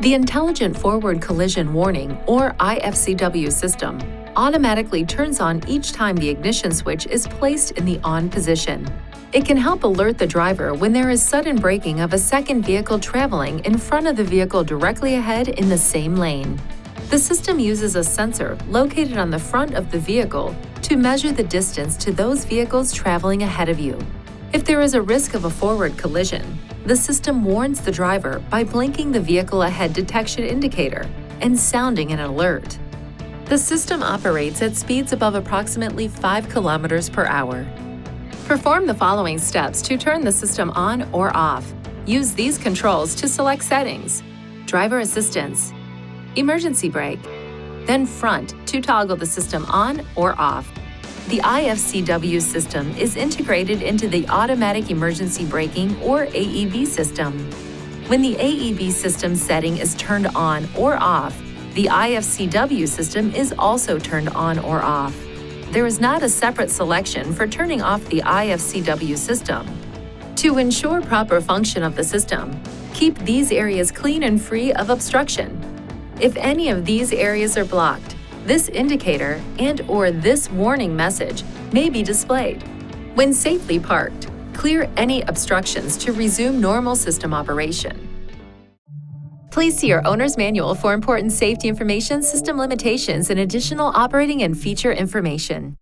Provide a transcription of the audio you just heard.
The Intelligent Forward Collision Warning, or I-FCW system, automatically turns on each time the ignition switch is placed in the on position. It can help alert the driver when there is sudden braking of a second vehicle traveling in front of the vehicle directly ahead in the same lane. The system uses a sensor located on the front of the vehicle to measure the distance to those vehicles traveling ahead of you. If there is a risk of a forward collision, the system warns the driver by blinking the vehicle ahead detection indicator and sounding an alert. The system operates at speeds above approximately 5 km per hour. Perform the following steps to turn the system on or off. Use these controls to select settings: driver assistance, emergency brake, then front to toggle the system on or off. The I-FCW system is integrated into the automatic emergency braking or AEB system. When the AEB system setting is turned on or off, the I-FCW system is also turned on or off. There is not a separate selection for turning off the I-FCW system. To ensure proper function of the system, keep these areas clean and free of obstruction. If any of these areas are blocked, this indicator and/or this warning message may be displayed. When safely parked, clear any obstructions to resume normal system operation. Please see your owner's manual for important safety information, system limitations, and additional operating and feature information.